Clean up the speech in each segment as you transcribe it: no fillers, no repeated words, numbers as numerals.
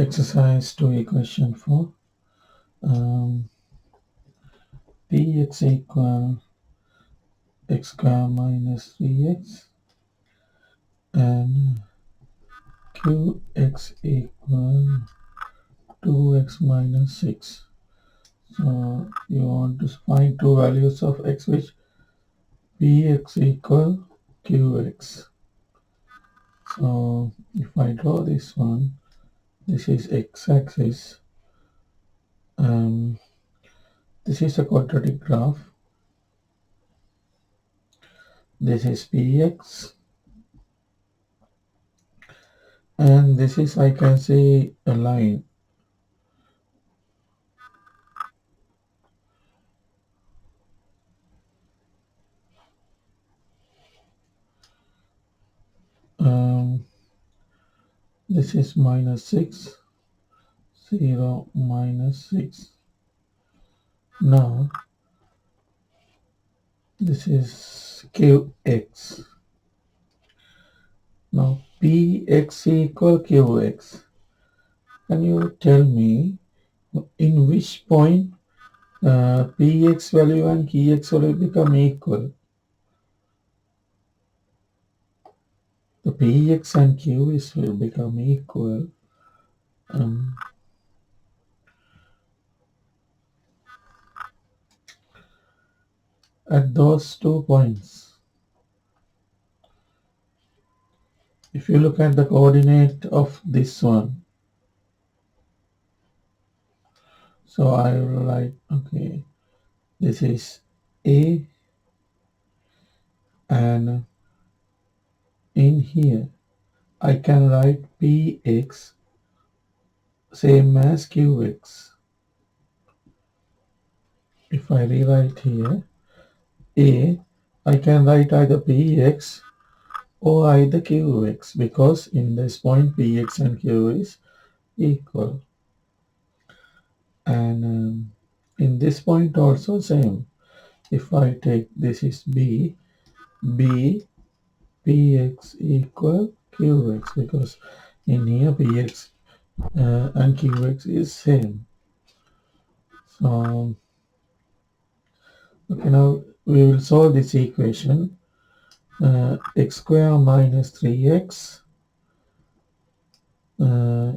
Exercise 2 equation 4. Px equal x square minus 3x and qx equal 2x minus 6. So you want to find two values of x which px equal qx. So if I draw this one, this is x-axis. This is a quadratic graph. This is px, and this is, I can see a line. This is minus 6, 0, minus 6. Now, this is qx. Now, px equal qx. Can you tell me in which point px value and qx value become equal? The px and qx will become equal at those 2 points. If you look at the coordinate of this one, so I will write, okay, this is A, and in here I can write px same as qx. If I rewrite here A, I can write either px or either qx, because in this point px and q is equal. And in this point also same. If I take, this is b, px equal qx, because in here px and qx is same. So okay, now we will solve this equation. X square minus 3x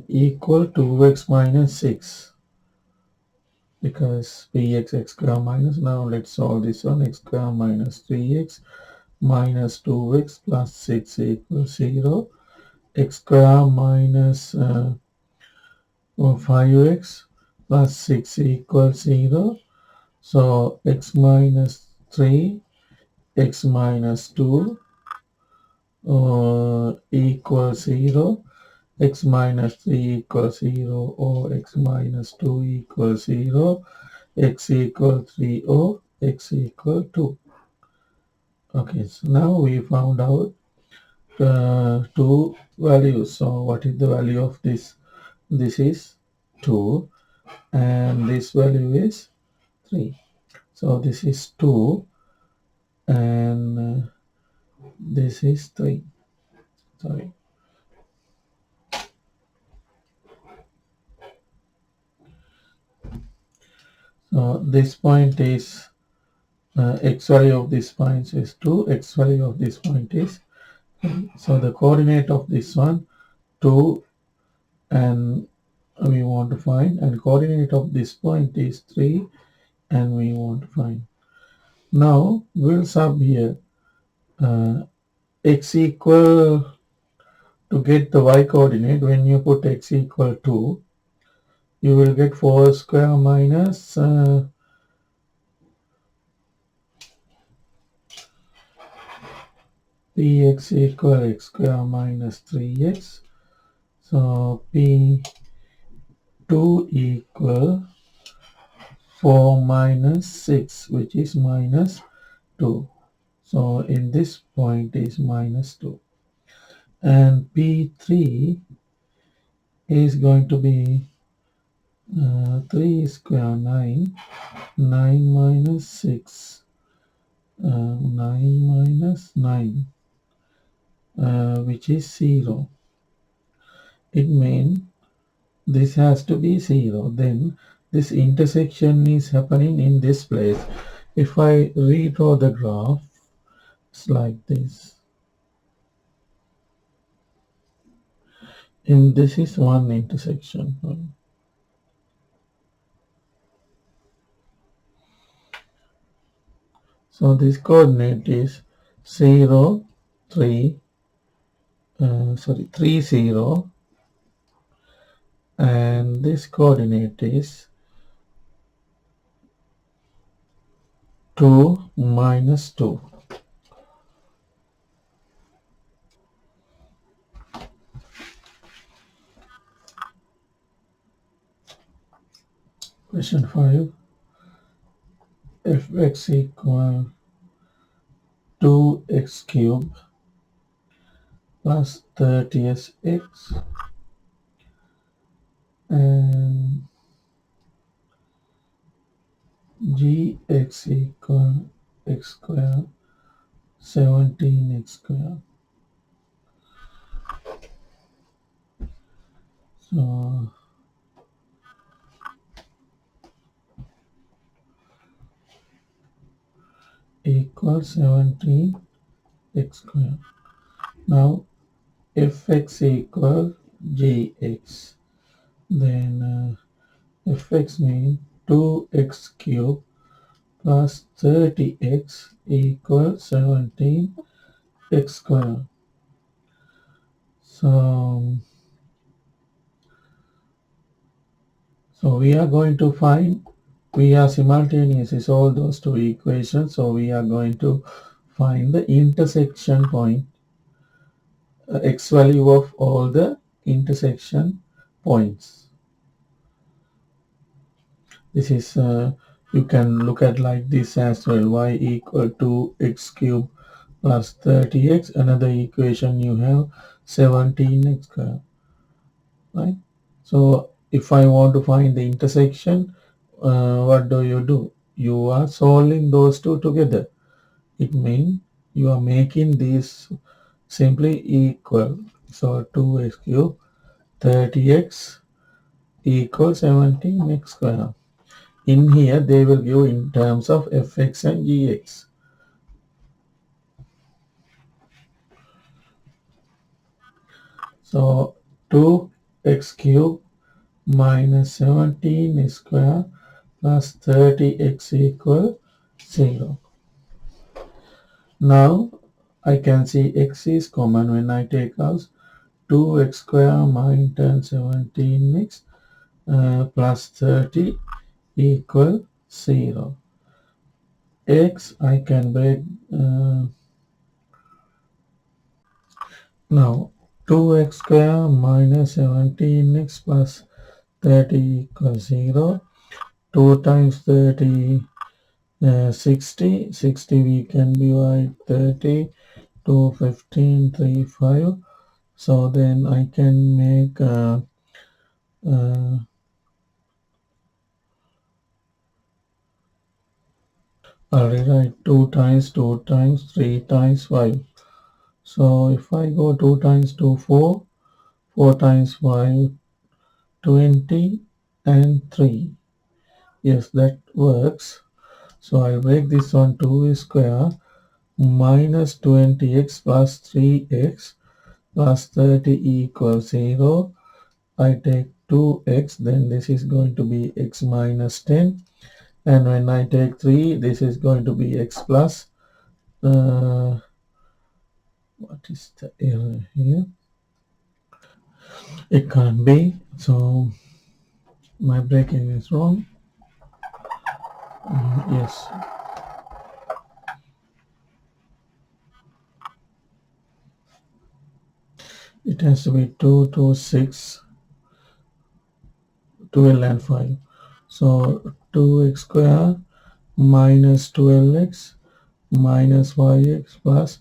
equal 2x minus 6, because px x square minus, now let's solve this one. X square minus 3x minus 2x plus 6 equals 0. X square minus 5x plus 6 equals 0. So x minus 3, x minus 2 equals 0. X minus 3 equals 0, or x minus 2 equals 0. X equals 3, or x equals 2. Okay, so now we found out two values. So what is the value of this? This is 2, and this value is 3. So this is 2, and this is 3. Sorry. So this point is x value of this point is 2, x value of this point is 3. So the coordinate of this one 2, and we want to find, and coordinate of this point is 3, and we want to find. Now we'll sub here x equal, to get the y coordinate, when you put x equal 2, you will get 4 square minus px equal x square minus 3x. So p2 equal 4 minus 6, which is minus 2. So in this point is minus 2. And P3 is going to be 3 square 9, 9 minus 6, 9 minus 9, which is 0. It means This has to be 0. Then this intersection is happening in this place. If I redraw the graph, it's like this. And this is one intersection. So this coordinate is 0, 3, 3, 0, and this coordinate is 2 minus 2. Question 5. Fx equal 2x cubed plus 30x and gx equal x square 17x square. So equals 17x square. Now fx equal gx. Then fx means 2x cubed plus 30x equals 17x square. So we are going to find, we are simultaneously solve those two equations. So we are going to find the intersection point, x value of all the intersection points. This is, you can look at like this as well, y equal to x cubed plus 30x. Another equation you have 17x square, right? So if I want to find the intersection, what do? You are solving those two together. It means you are making these simply equal. So 2x cubed 30x equals 17x square. In here they will give in terms of fx and gx. So 2x cubed minus 17x square plus 30x equal 0. Now I can see x is common when I take out 2x square minus 17x plus 30 equal 0. X I can break, now 2x square minus 17x plus 30 equals 0. 2 times 30, 60. 60 we can divide 30. 2, 15, 3, 5. So then I can make I'll rewrite 2 times 2 times 3 times 5. So if I go 2 times 2, 4, 4 times 5, 20, and 3. Yes, that works. So I'll break this on 2 square minus 20x plus 3x plus 30 equals 0. I take 2x, then this is going to be x minus 10. And when I take 3, this is going to be x plus, what is the error here? It can't be, so my breaking is wrong. Yes, it has to be 2, 2, 6, 12 and 5. So 2x square minus 12x minus 5x plus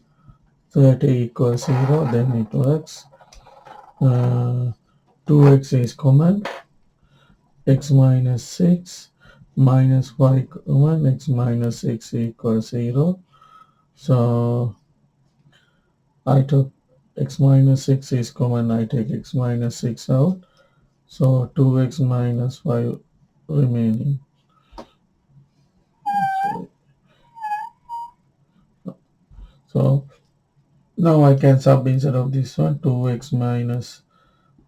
30 equals 0. Then it works. 2x is common. X minus 6 minus 5 common. X minus 6 equals 0. So I took x minus 6 is common. I take x minus 6 out. So 2x minus 5 remaining. So now I can sub instead of this one 2x minus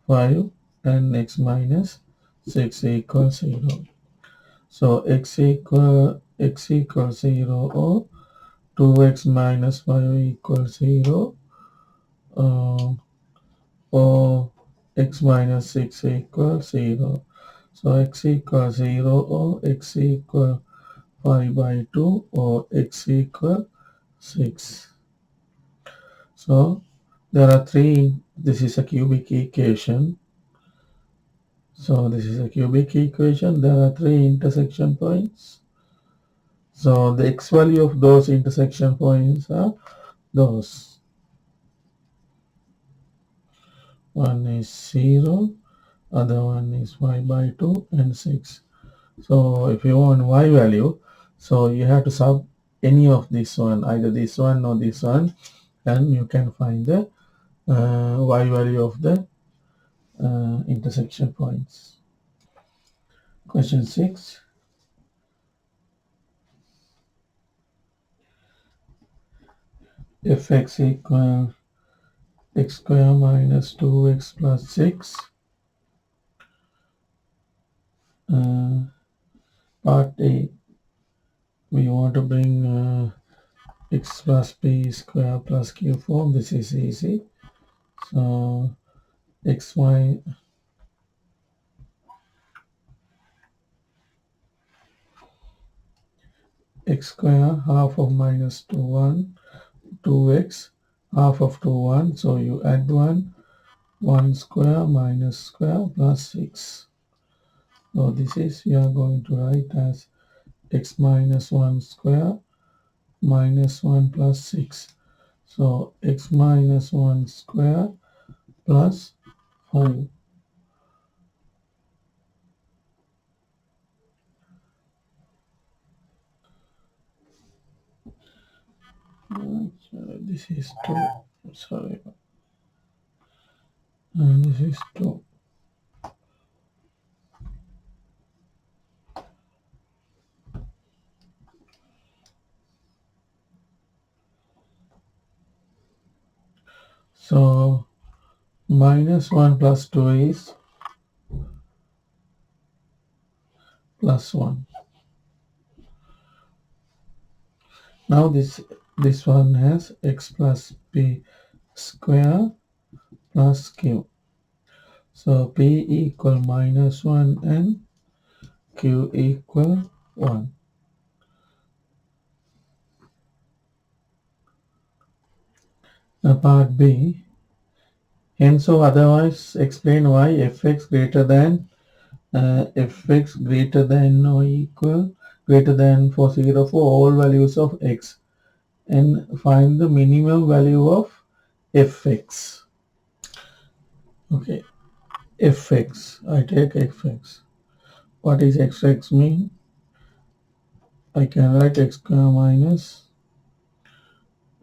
5 and x minus 6 equals 0. So x equals 0 or 2x minus 5 equals 0 uh, or x minus 6 equals 0. So x equals 0 or x equal 5 by 2 or x equal 6. So there are three, this is a cubic equation. So this is a cubic equation. There are three intersection points. So the x value of those intersection points are those. One is 0, other one is 5 by 2 and 6. So if you want y value, so you have to sub any of this one, either this one or this one, and you can find the y value of the intersection points. Question 6. Fx equal x square minus 2x plus 6. Part A, we want to bring x plus p square plus q form. This is easy. So xy x square half of minus 2 1 2x half of 2 1, so you add 1 square minus square plus 6. So this is, you are going to write as x minus 1 square minus 1 plus 6. So x minus 1 square plus 5. This is 2. Sorry. And this is 2. So minus 1 plus 2 is plus 1. Now this one has x plus p square plus q. So p equal minus 1 and q equal 1. Now part B, hence or otherwise explain why fx greater than or equal greater than for 0 for all values of x, and find the minimum value of fx. Okay, fx, I take fx. What is fx mean? I can write x square minus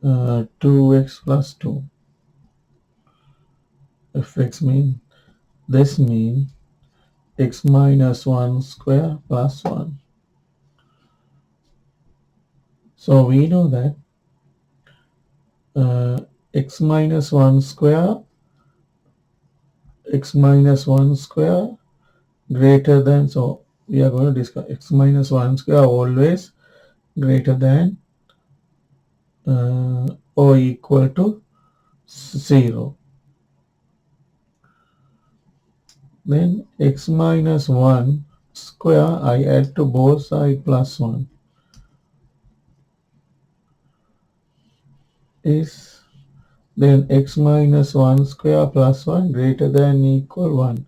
2x plus 2. Fx mean, this mean x minus 1 square plus 1. So we know that x minus 1 square greater than, so we are going to discuss x minus 1 square always greater than or equal to 0. Then x minus 1 square I add to both sides plus 1 is, then x minus 1 square plus 1 greater than equal 1.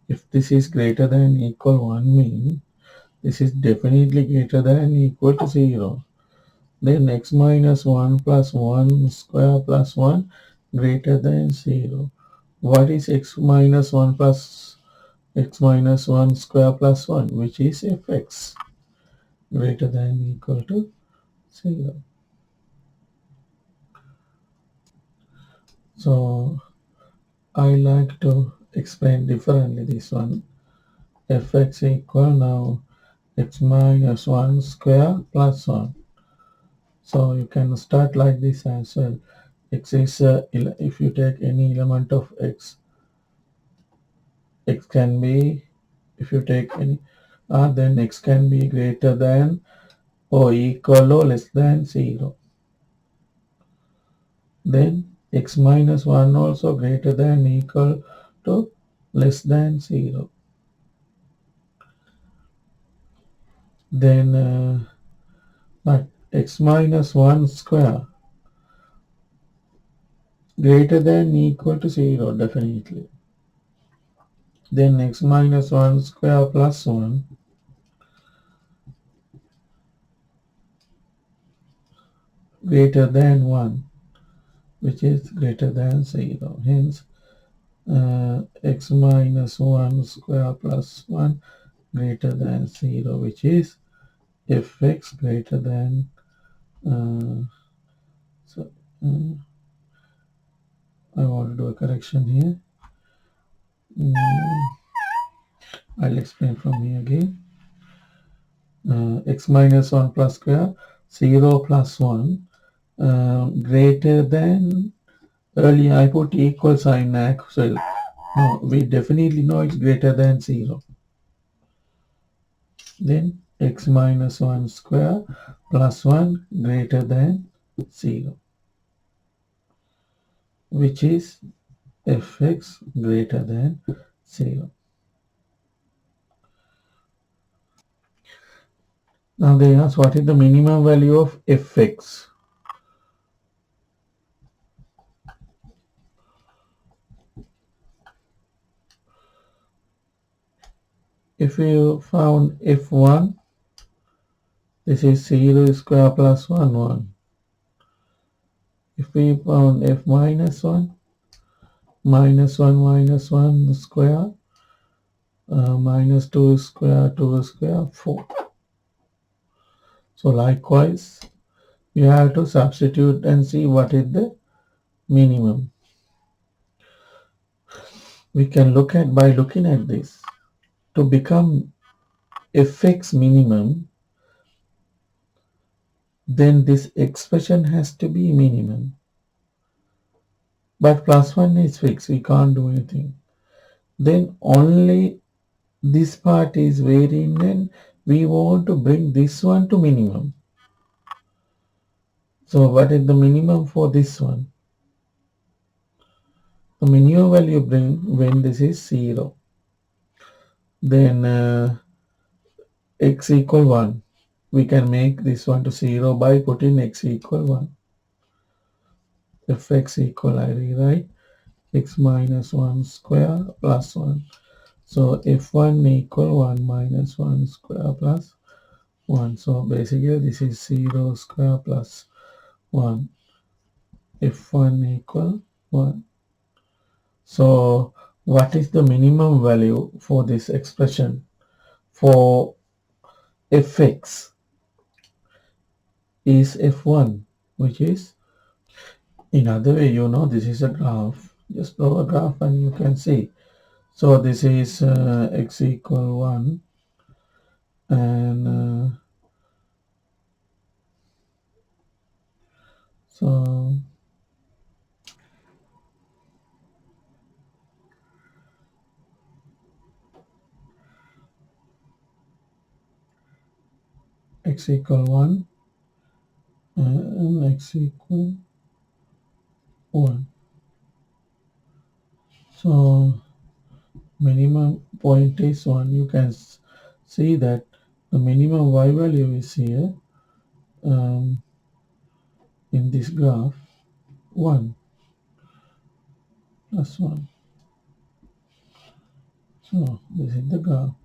If this is greater than equal 1 mean this is definitely greater than equal to 0. Then x minus 1 plus 1 square plus 1 greater than 0. What is x minus 1 plus x minus 1 square plus 1, which is fx, greater than equal to 0. So I like to explain differently this one. Fx equal now x minus 1 square plus 1. So you can start like this as well. X is, if you take any element of x, x can be, if you take any, then x can be greater than or equal or less than 0. Then x minus 1 also greater than equal to less than 0. Then but x minus 1 square greater than equal to 0 definitely. Then x minus 1 square plus 1 greater than 1, which is greater than 0. Hence x minus 1 square plus 1 greater than 0, which is fx greater than so I want to do a correction here. I'll explain from here again. X minus 1 plus square 0 plus 1 greater than, earlier I put equal sign actual. No, we definitely know it's greater than 0. Then x minus 1 square plus 1 greater than 0, which is fx greater than 0. Now they ask what is the minimum value of fx. If you found f1, this is 0 square plus 1, 1. If we found f minus 1, minus 1 minus 1 square, minus 2 square, 2 square, 4. So likewise, you have to substitute and see what is the minimum. We can look at, by looking at this, to become fx minimum, then this expression has to be minimum. But plus 1 is fixed, we can't do anything. Then only this part is varying and we want to bring this one to minimum. So what is the minimum for this one? The minimum value bring when this is 0. Then x equal 1. We can make this one to 0 by putting x equal 1. If x equal, I rewrite x minus 1 square plus 1. So f1 equal 1 minus 1 square plus 1. So basically this is 0 square plus 1. F1 equal 1. So what is the minimum value for this expression? For fx is f1, which is, in other way, this is a graph. Just draw a graph and you can see. So this is x equal 1 and so x equal 1 and x equal 1. So minimum point is 1. You can see that the minimum y value is here in this graph 1 plus 1. So this is the graph.